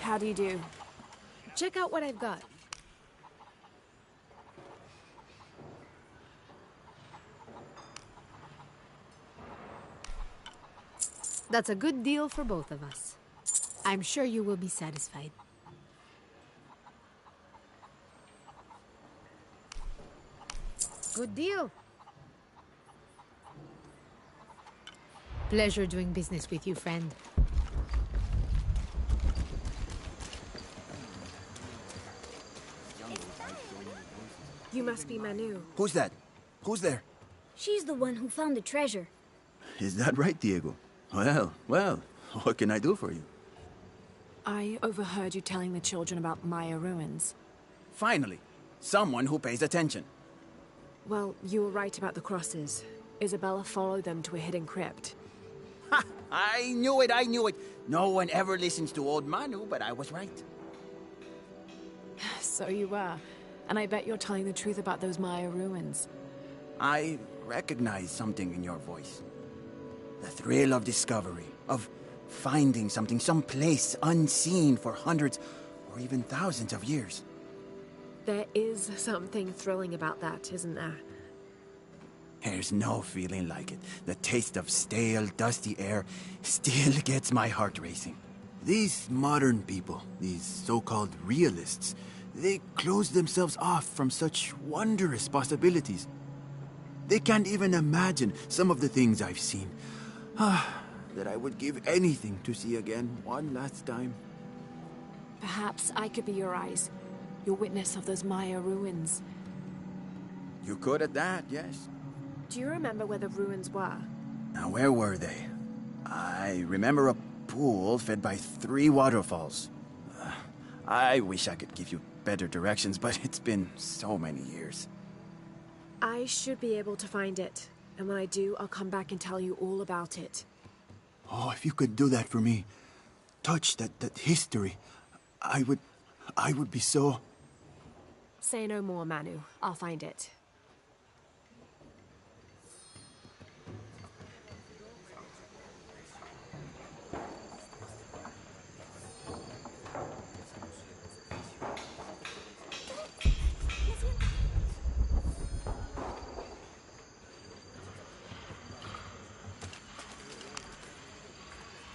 How do you do? Check out what I've got. That's a good deal for both of us. I'm sure you will be satisfied. Good deal. Pleasure doing business with you, friend. You must be Manu. Who's that? Who's there? She's the one who found the treasure. Is that right, Diego? Well, what can I do for you? I overheard you telling the children about Maya ruins. Finally, someone who pays attention. Well, you were right about the crosses. Isabella followed them to a hidden crypt. Ha! I knew it! No one ever listens to old Manu, but I was right. So you were. And I bet you're telling the truth about those Maya ruins. I recognize something in your voice. The thrill of discovery, of finding something someplace unseen for hundreds or even thousands of years. There is something thrilling about that, isn't there? There's no feeling like it. The taste of stale, dusty air still gets my heart racing. These modern people, these so-called realists, they close themselves off from such wondrous possibilities. They can't even imagine some of the things I've seen. That I would give anything to see again one last time. Perhaps I could be your eyes, your witness of those Maya ruins. You could at that, yes. Do you remember where the ruins were? Now, where were they? I remember a pool fed by 3 waterfalls. I wish I could give you better directions, but it's been so many years. I should be able to find it. And when I do, I'll come back and tell you all about it. Oh, if you could do that for me. Touch that history. I would be so... Say no more, Manu. I'll find it.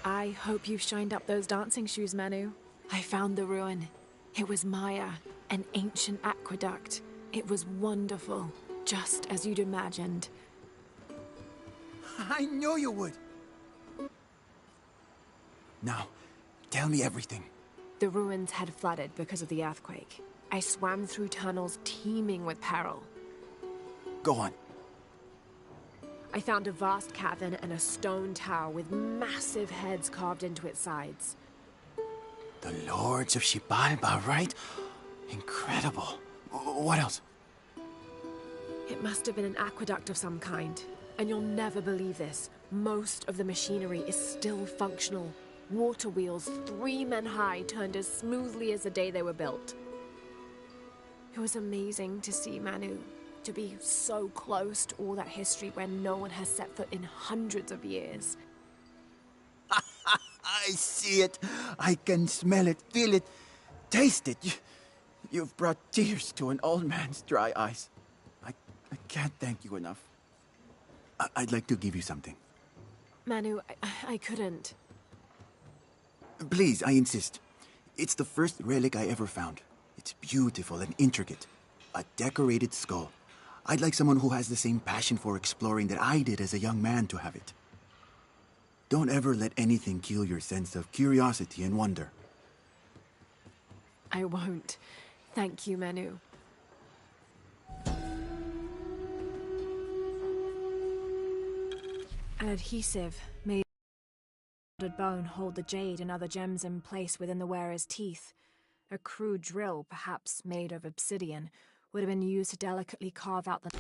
I hope you shined up those dancing shoes, Manu. I found the ruin. It was Maya, an ancient aqueduct. It was wonderful, just as you'd imagined. I knew you would! Now, tell me everything. The ruins had flooded because of the earthquake. I swam through tunnels teeming with peril. Go on. I found a vast cavern and a stone tower with massive heads carved into its sides. The Lords of Xibalba, right? Incredible. What else? It must have been an aqueduct of some kind. And you'll never believe this. Most of the machinery is still functional. Water wheels, 3 men high, turned as smoothly as the day they were built. It was amazing to see, Manu. To be so close to all that history where no one has set foot in hundreds of years. I see it. I can smell it, feel it, taste it. You've brought tears to an old man's dry eyes. I can't thank you enough. I'd like to give you something. Manu, I couldn't. Please, I insist. It's the first relic I ever found. It's beautiful and intricate. A decorated skull. I'd like someone who has the same passion for exploring that I did as a young man to have it. Don't ever let anything kill your sense of curiosity and wonder. I won't. Thank you, Manu. An adhesive made of bone hold the jade and other gems in place within the wearer's teeth. A crude drill, perhaps made of obsidian, would have been used to delicately carve out the...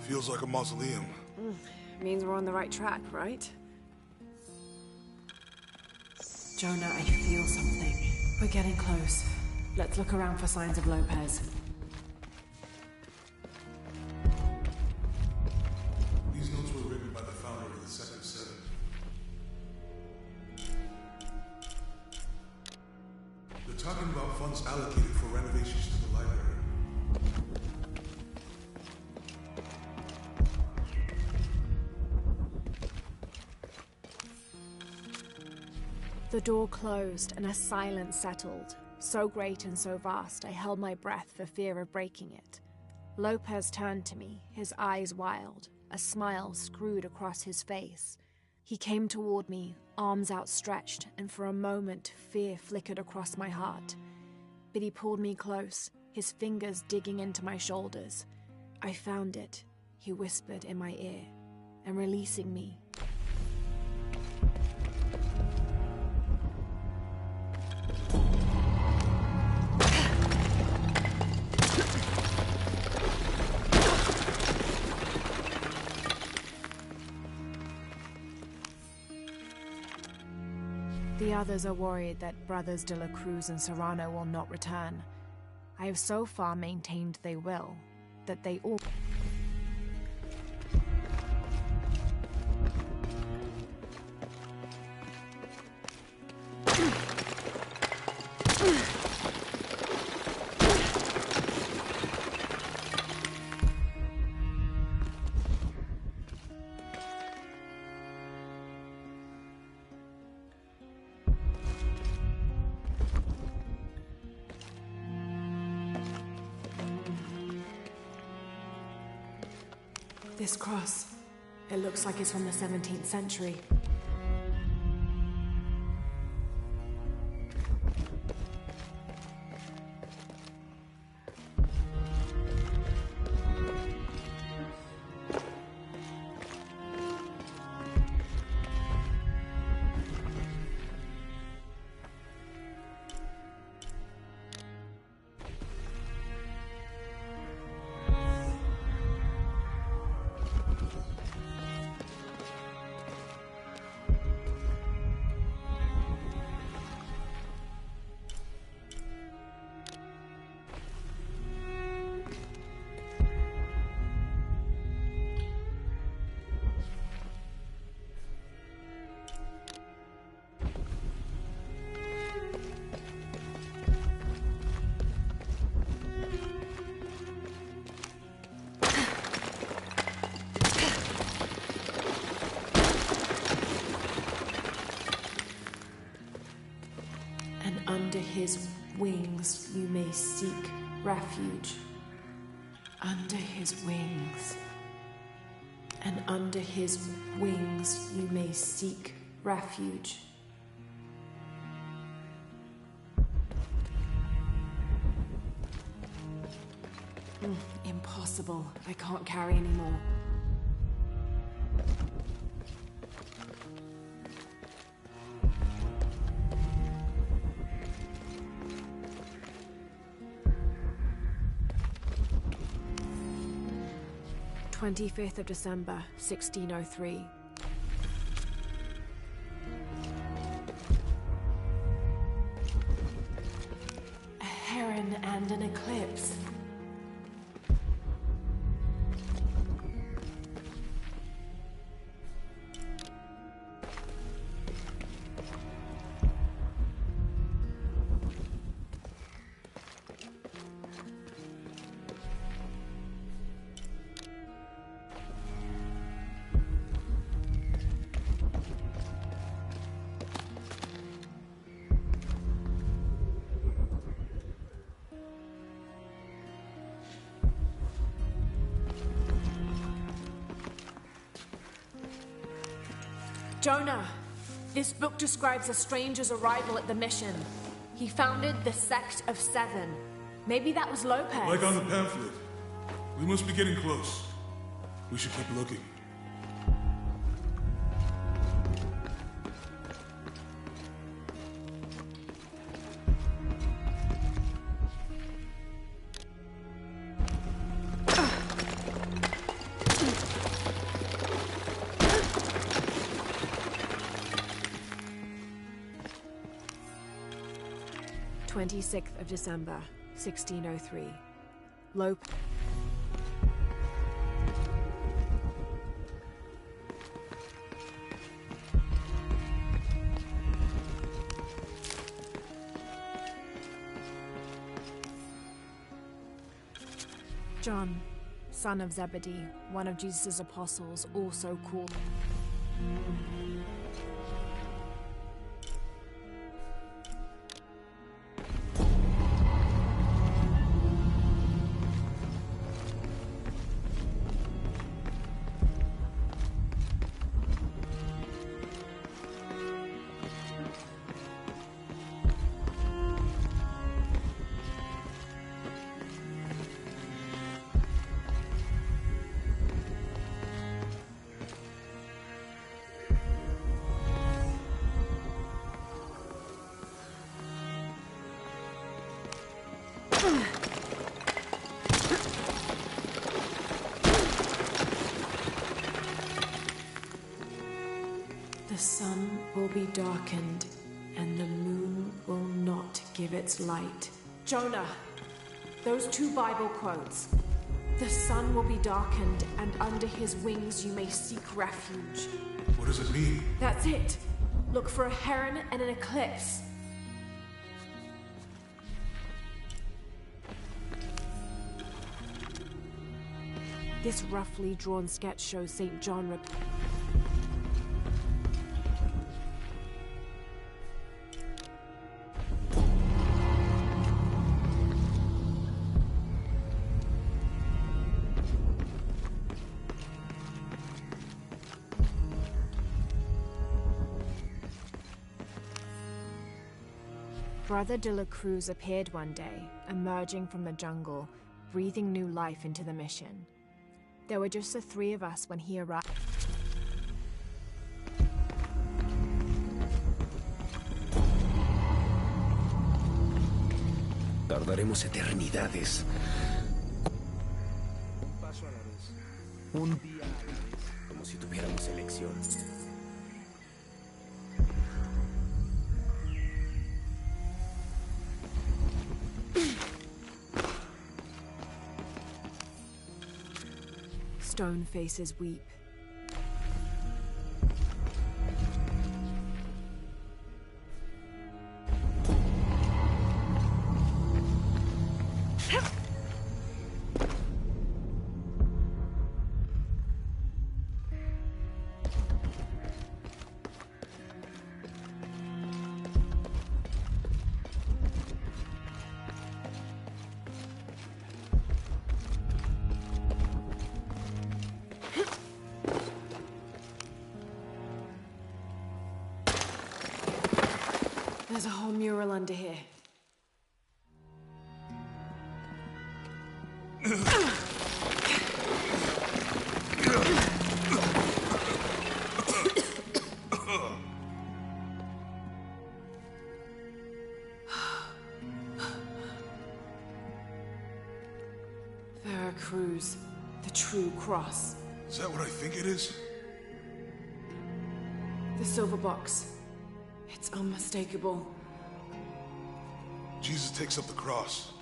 Feels like a mausoleum. Means we're on the right track, right? Jonah, I feel something. We're getting close. Let's look around for signs of Lopez. These notes were written by the founder of the Second Seven. They're talking about funds allocated for renovations to the library. The door closed and a silence settled, so great and so vast I held my breath for fear of breaking it. Lopez turned to me, his eyes wild, a smile screwed across his face. He came toward me, arms outstretched, and for a moment fear flickered across my heart. But he pulled me close, his fingers digging into my shoulders. "I found it," he whispered in my ear, and releasing me, the others are worried that Brothers de la Cruz and Serrano will not return. I have so far maintained they will, that they all... This cross, it looks like it's from the 17th century. Under his wings you may seek refuge. Under his wings. And under his wings you may seek refuge. Impossible. I can't carry anymore. "25th of December, 1603. A heron and an eclipse. Jonah, this book describes a stranger's arrival at the mission. He founded the Sect of Seven. Maybe that was Lopez. Like on the pamphlet. We must be getting close. We should keep looking. 26th of December, 1603. Low. John, son of Zebedee, one of Jesus' apostles, also called. The sun will be darkened, and the moon will not give its light. Jonah, those two Bible quotes. The sun will be darkened, and under his wings you may seek refuge. What does it mean? That's it. Look for a heron and an eclipse. This roughly drawn sketch shows St. John. Brother de la Cruz appeared one day, emerging from the jungle, breathing new life into the mission. There were just the three of us when he arrived. Tardaremos eternidades. Un paso a la vez. Un día a la vez. Como si tuviéramos elección. Stone faces weep. There's a whole mural under here. Veracruz, the true cross. Is that what I think it is? The silver box. It's unmistakable. Jesus takes up the cross.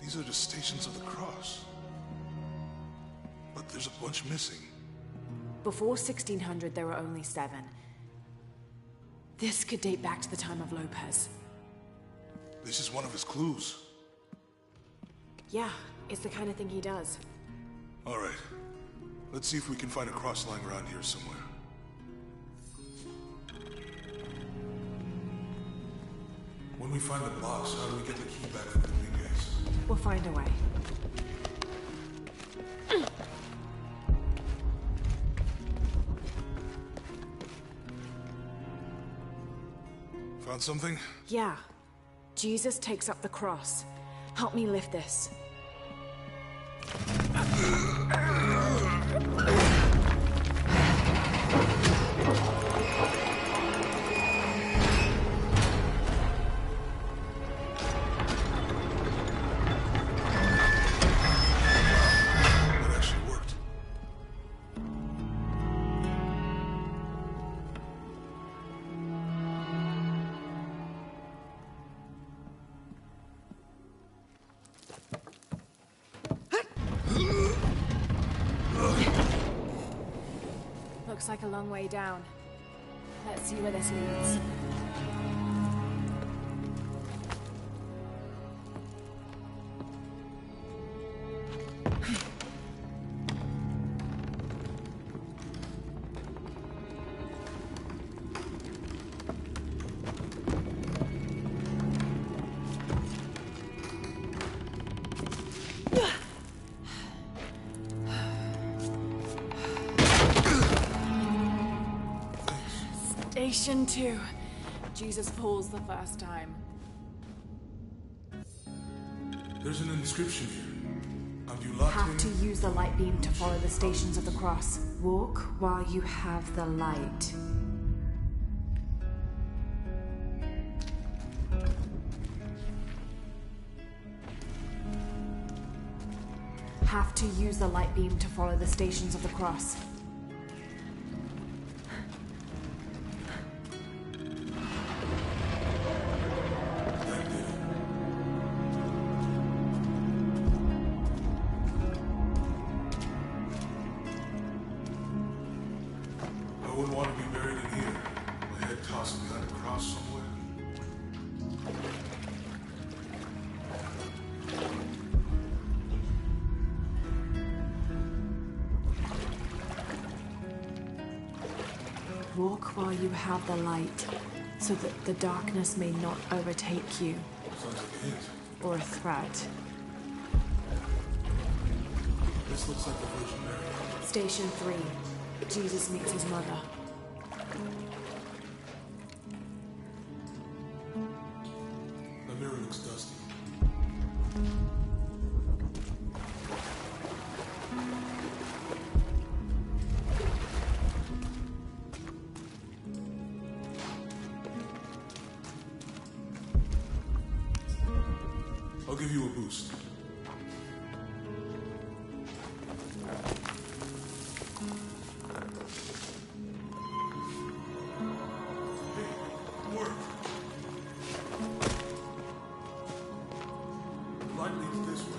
These are just stations of the cross. But there's a bunch missing. Before 1600, there were only 7. This could date back to the time of Lopez. This is one of his clues. Yeah, it's the kind of thing he does. All right. Let's see if we can find a cross lying around here somewhere. When we find the box, how do we get the key back from the big guys? We'll find a way. Found something? Yeah. Jesus takes up the cross. Help me lift this. Looks like a long way down. Let's see where this leads. Station 2. Jesus falls the first time. There's an inscription here. And you locked Have to use the light beam to follow the stations of the cross. Walk while you have the light. Have to use the light beam to follow the stations of the cross. I wouldn't want to be buried in here. My head tossed behind a cross somewhere. Walk while you have the light, so that the darkness may not overtake you, Sounds like a hint. or a threat. This looks like the Virgin Mary. Station 3. Jesus meets his mother. The mirror looks dusty. I'll give you a boost. Hey, work. The light leads this way.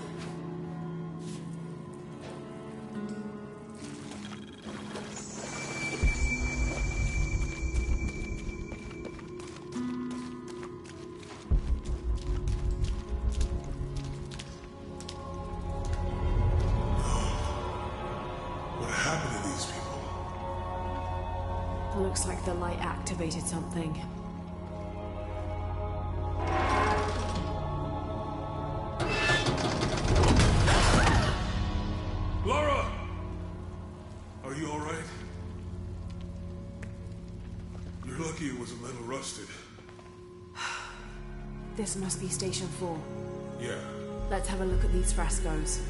What happened to these people? Looks like the light activated something. Laura! Are you alright? You're lucky it was a little rusted. This must be Station 4. Yeah. Let's have a look at these frescoes.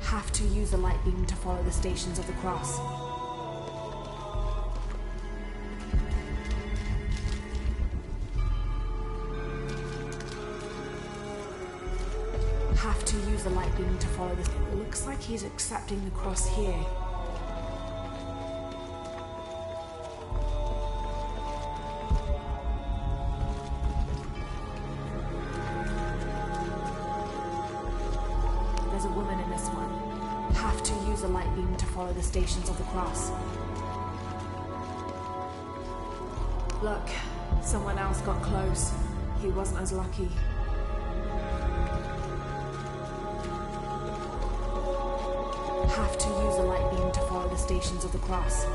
Have to use the light beam to follow the stations of the cross. Have to use the light beam to follow this. It looks like he's accepting the cross here. There's a woman in this one. Have to use the light beam to follow the stations of the cross. Look, someone else got close. He wasn't as lucky. Have to use the light beam to follow the stations of the cross. These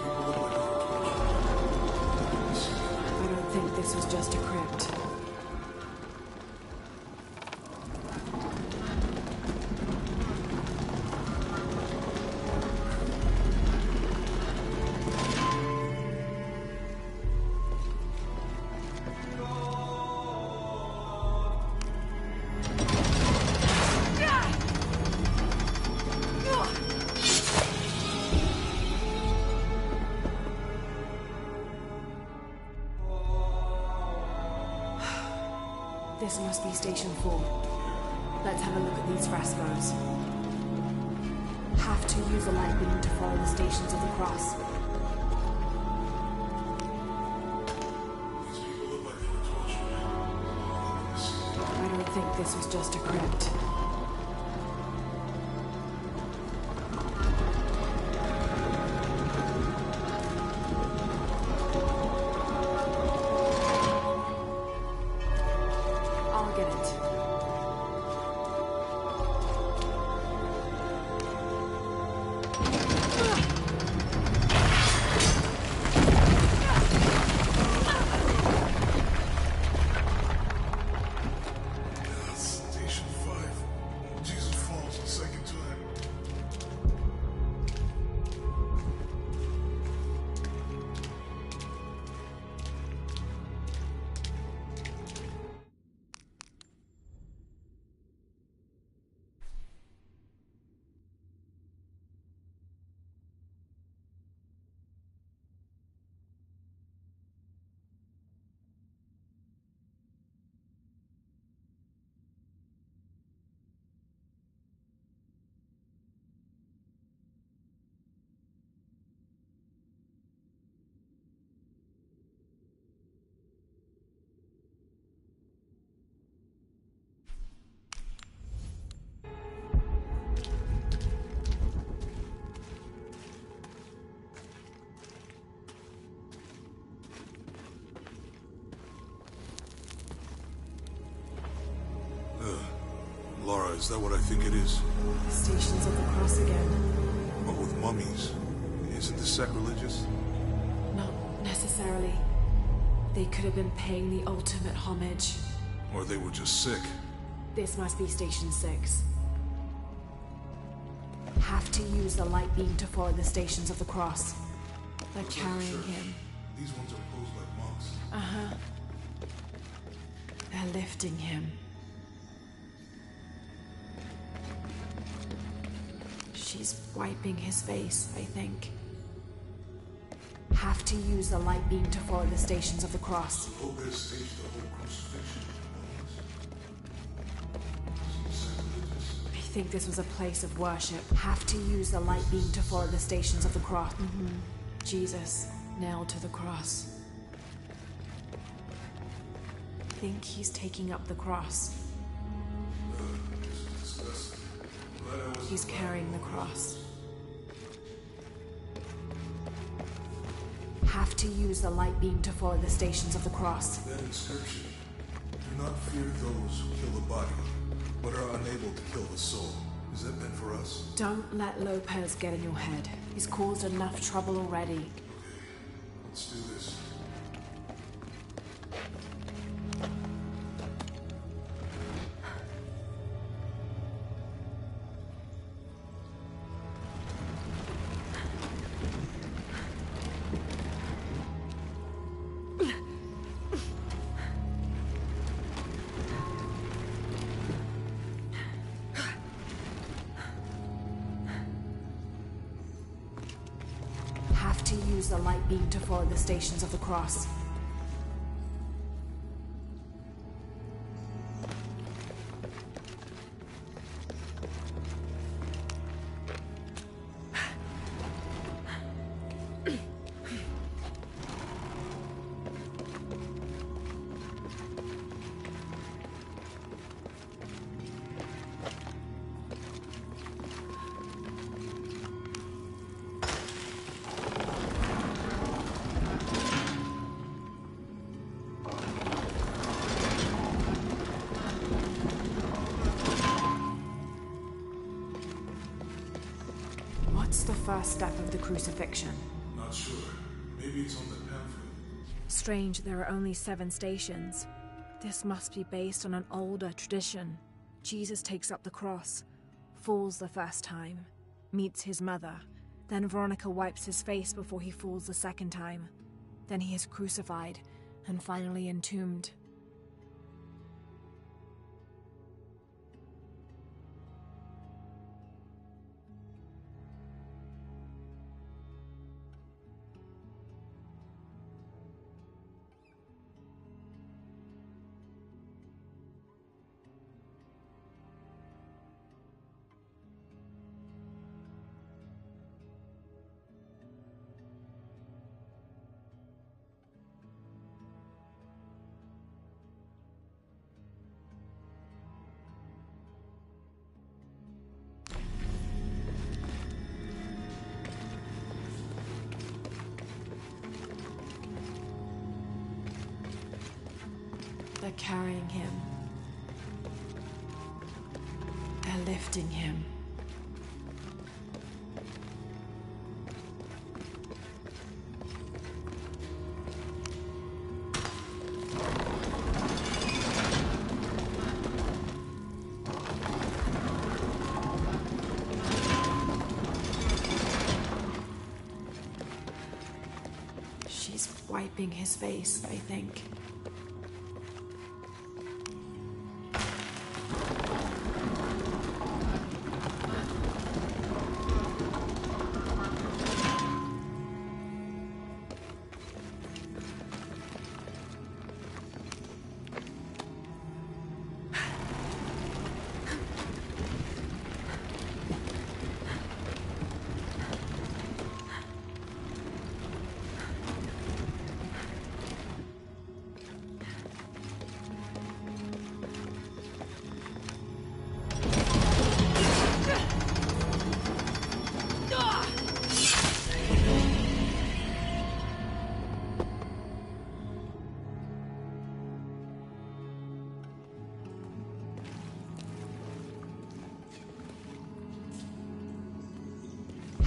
people look like torture. I don't think this was just a crypt. This must be Station 4. Let's have a look at these frescoes. Have to use the light beam to follow the stations of the cross. These people look like they were tortured. I don't think this was just a crypt. Lara, is that what I think it is? The Stations of the Cross again. But with mummies, isn't this sacrilegious? Not necessarily. They could have been paying the ultimate homage. Or they were just sick. This must be Station 6. Have to use the light beam to follow the Stations of the Cross. They're carrying him. These ones are posed like monks. They're lifting him. She's wiping his face, I think. Have to use the light beam to follow the Stations of the Cross. Lopez staged the whole crucifixion. I think this was a place of worship. Have to use the light beam to follow the Stations of the Cross. Jesus, nailed to the cross. Think he's taking up the cross. He's carrying the cross. Have to use the light beam to follow the Stations of the Cross. That inscription. Do not fear those who kill the body, but are unable to kill the soul. Is that meant for us? Don't let Lopez get in your head. He's caused enough trouble already. Okay, let's do this. Have to use the light beam to follow the Stations of the Cross. What's the first step of the crucifixion? Not sure. Maybe it's on the pamphlet. Strange, there are only 7 stations. This must be based on an older tradition. Jesus takes up the cross, falls the first time, meets his mother. Then Veronica wipes his face before he falls the second time. Then he is crucified and finally entombed. They're carrying him. They're lifting him. She's wiping his face, I think.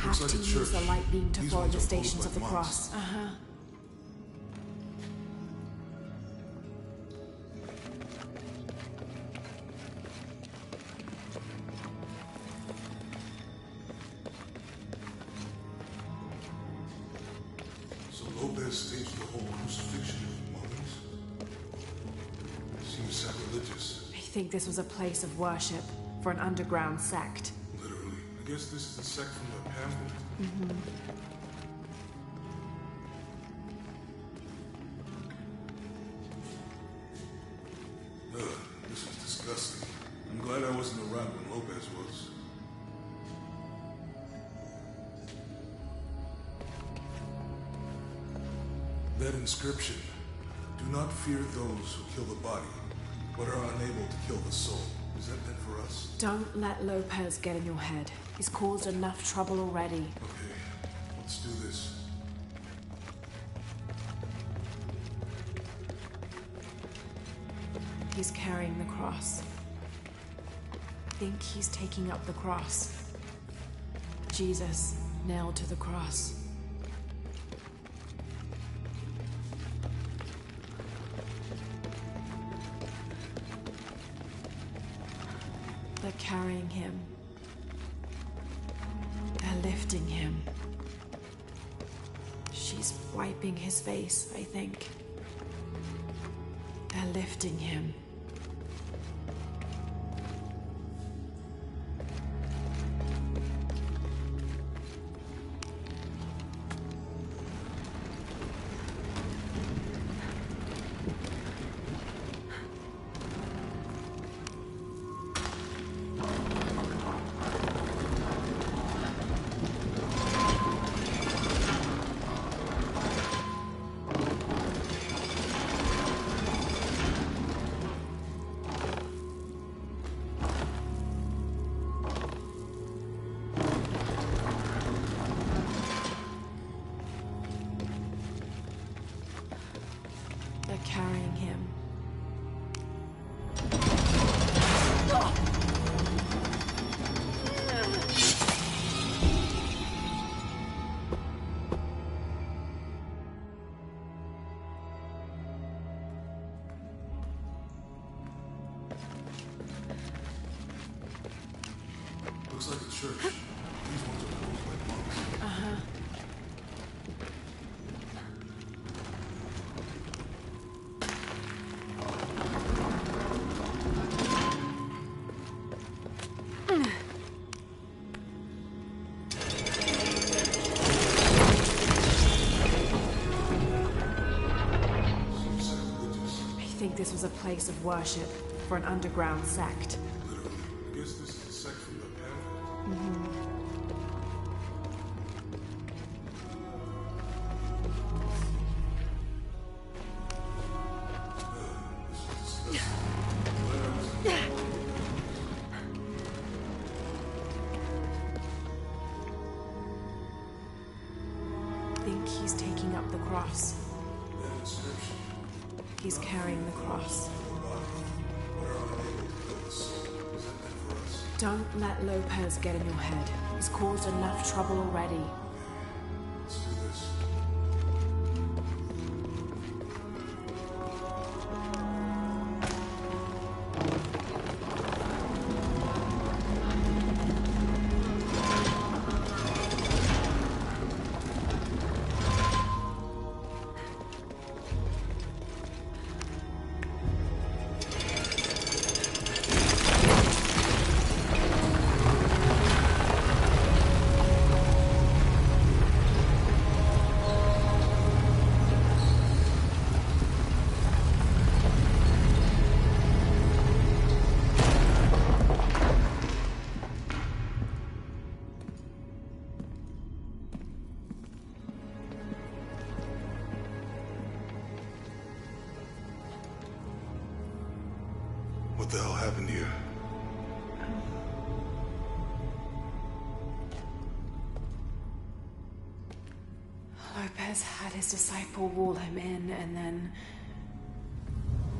have Looks to like a use the church. light beam to These follow ones the are stations posed of the like monks. cross. Uh-huh. So Lopez staged the whole crucifixion of mummies? Seems sacrilegious. I think this was a place of worship for an underground sect. Literally. I guess this is the sect from the pamphlet. Ugh, this is disgusting. I'm glad I wasn't around when Lopez was. That inscription. Do not fear those who kill the body, but are unable to kill the soul. Is that meant for us? Don't let Lopez get in your head. He's caused enough trouble already. Okay, let's do this. He's carrying the cross. Think he's taking up the cross. Jesus nailed to the cross. They're carrying him. They're lifting him. She's wiping his face, I think. They're lifting him. They're carrying him. Looks like a church. These ones are posed like monks. Seems sacrilegious. I think this was a place of worship for an underground sect. Literally. I guess this is the sect from the pamphlet. This is disgusting. Glad I wasn't Think he's taking up the cross. that inscription. He's carrying the cross. Don't let Lopez get in your head. He's caused enough trouble already. Let's do this. What the hell happened here? Lopez had his disciple wall him in, and then...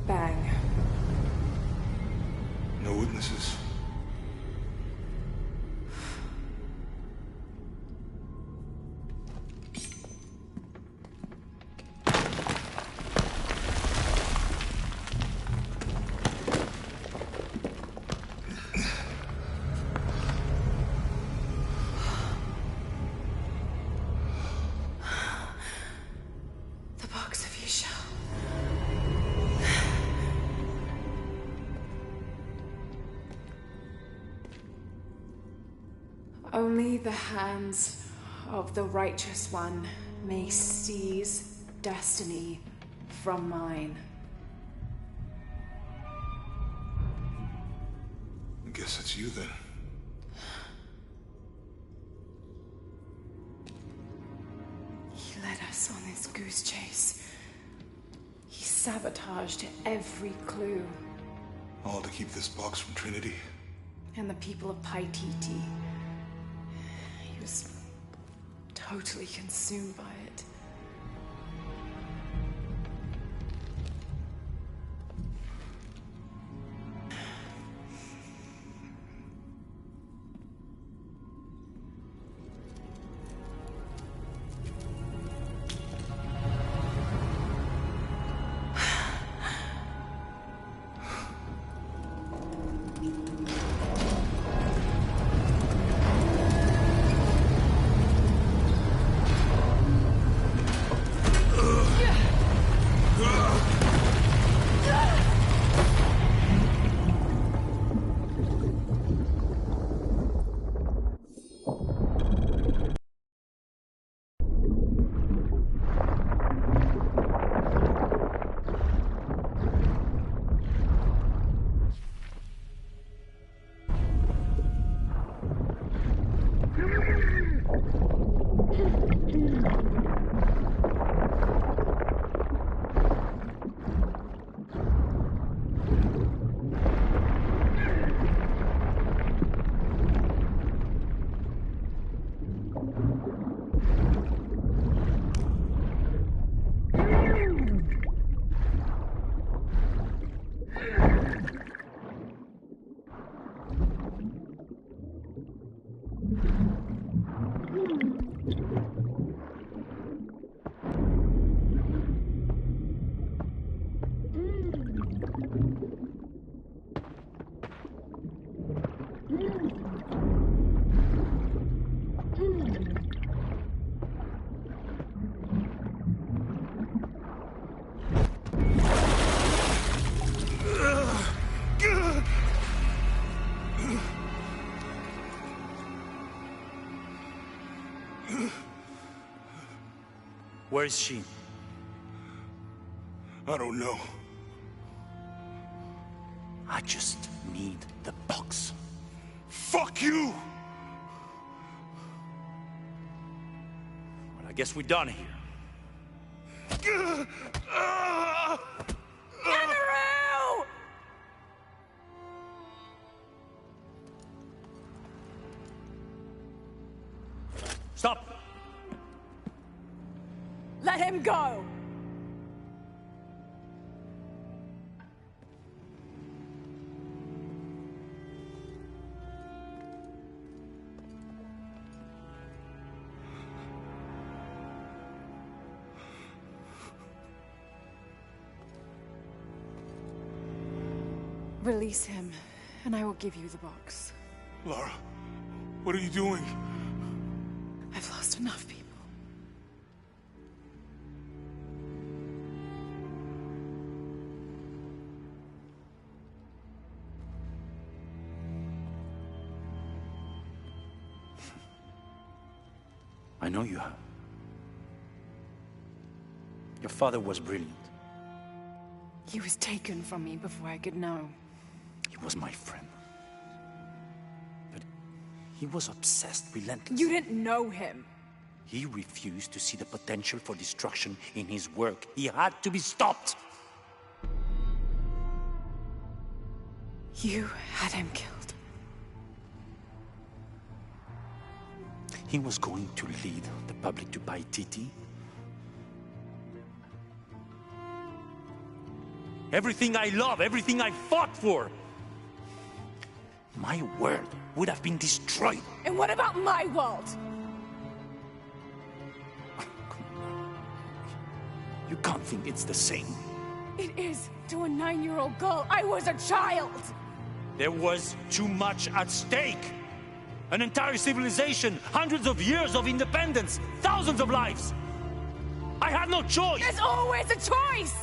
bang. No witnesses. Only the hands of the Righteous One may seize destiny from mine. I guess it's you then. He led us on this goose chase. He sabotaged every clue. All to keep this box from Trinity. And the people of Paititi. He was totally consumed by it. Where is she? I don't know. I just need the box. Fuck you! Well, I guess we're done here. Amaru! Stop! Let him go! Release him, and I will give you the box. Lara, what are you doing? I've lost enough people. I know you have. Your father was brilliant. He was taken from me before I could know. He was my friend. But he was obsessed, relentless. You didn't know him. He refused to see the potential for destruction in his work. He had to be stopped. You had him killed. He was going to lead the public to Paititi. Everything I love, everything I fought for. My world would have been destroyed. And what about my world? You can't think it's the same. It is to a 9-year-old girl. I was a child. There was too much at stake. An entire civilization, hundreds of years of independence, thousands of lives. I had no choice. There's always a choice.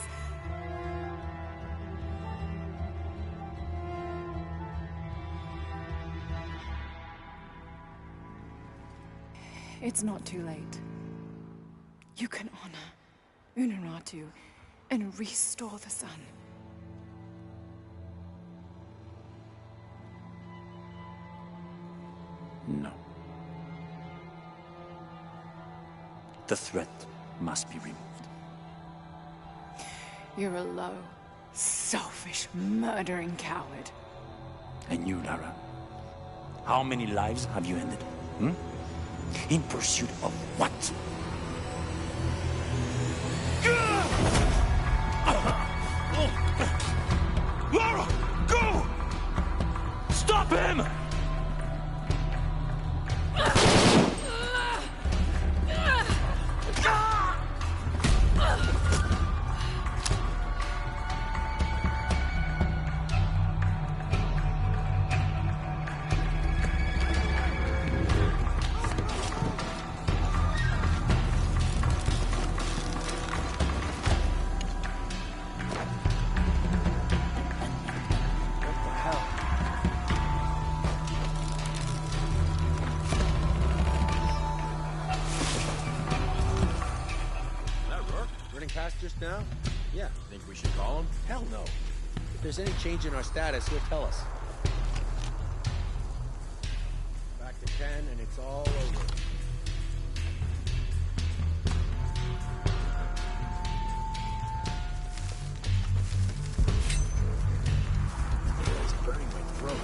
It's not too late. You can honor Unuratu and restore the sun. No. The threat must be removed. You're a low, selfish, murdering coward. And you, Lara? How many lives have you ended? Hmm? In pursuit of what? Lara! Go! Stop him! Just now? Yeah. Think we should call him? Hell no. If there's any change in our status, he'll tell us. Back to 10 and it's all over. It's burning my throat.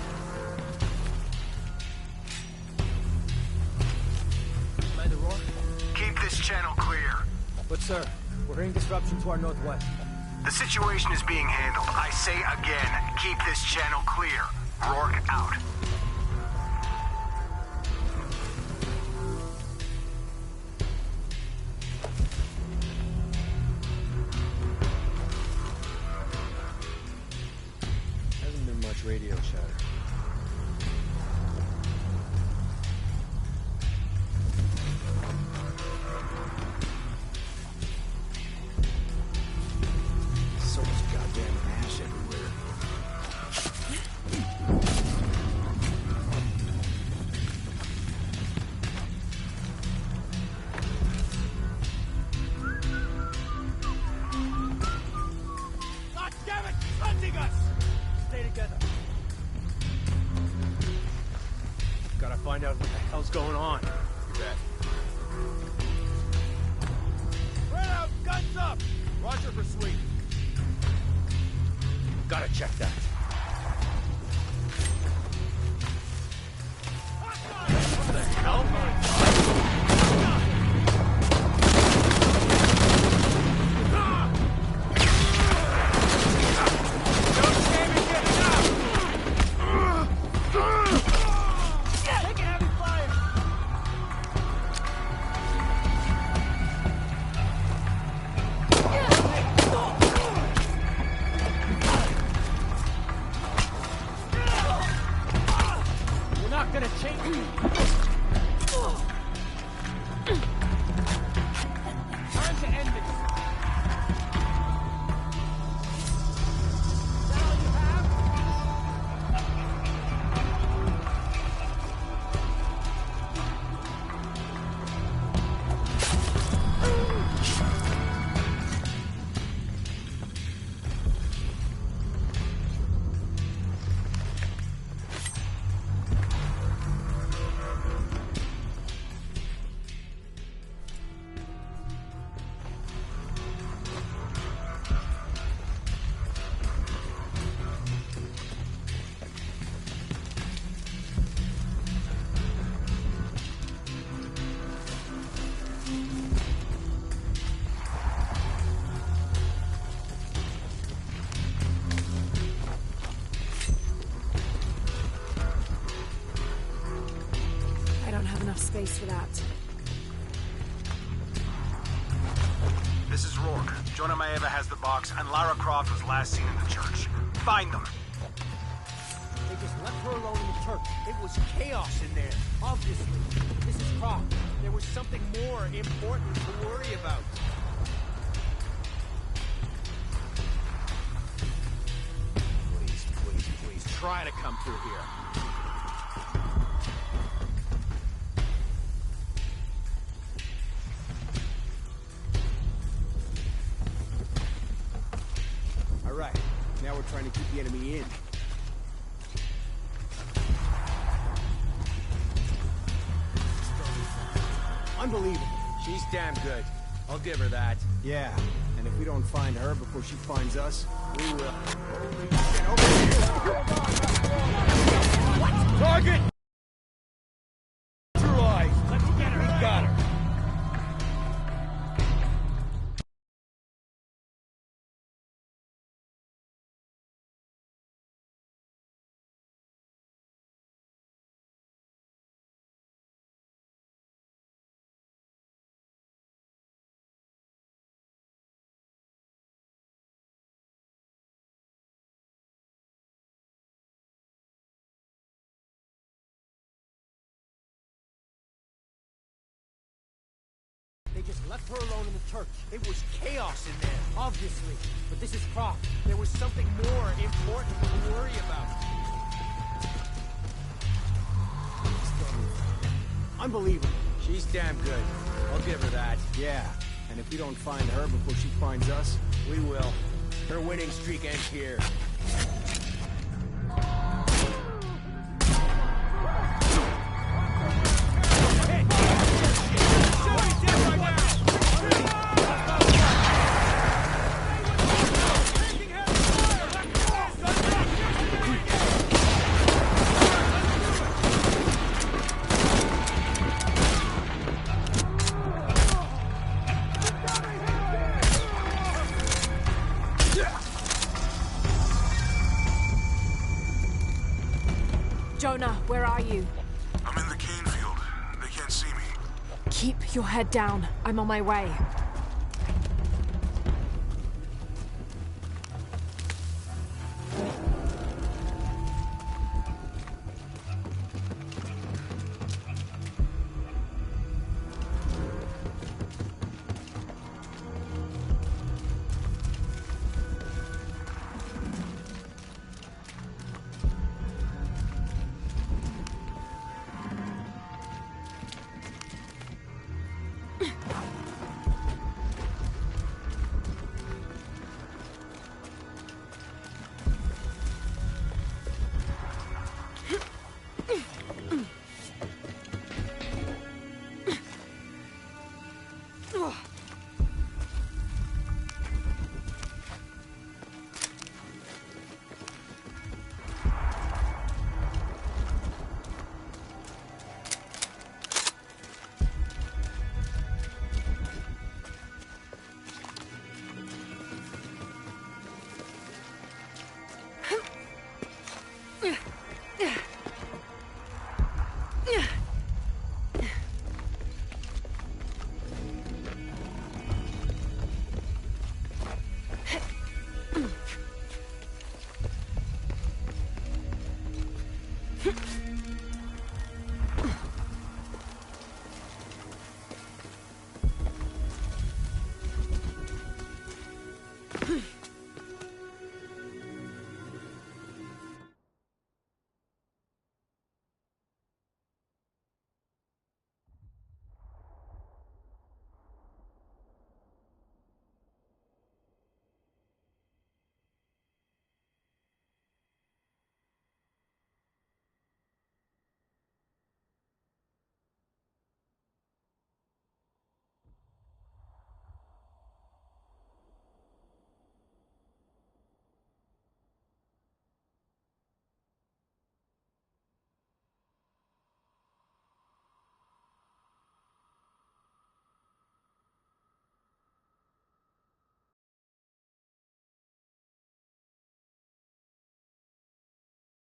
By the roar? Keep this channel clear. But sir, we're hearing disruption to our northwest. The situation is being handled. I say again, keep this channel clear. Rourke out. Hasn't been much radio chatter. Find out what the hell's going on. You bet. Spread out, guns up! Roger for sweep. Gotta check that. What the hell? Space for that. This is Rourke. Jonah Maeva has the box, and Lara Croft was last seen in the church. Find them. They just left her alone in the church. It was chaos in there, obviously. Mrs. Croft, there was something more important to worry about. Please, please, please, try to come through here. keep the enemy in. Unbelievable. She's damn good. I'll give her that. Yeah, and if we don't find her before she finds us, we will. Holy shit, over here! Target! Neutralized. Let's get her. We got her. They just left her alone in the church. It was chaos in there, obviously. But this is Croft. There was something more important to worry about. Unbelievable. She's damn good. I'll give her that. Yeah, and if we don't find her before she finds us, We will. Her winning streak ends here. Jonah, where are you? I'm in the cane field. They can't see me. Keep your head down. I'm on my way. Yeah.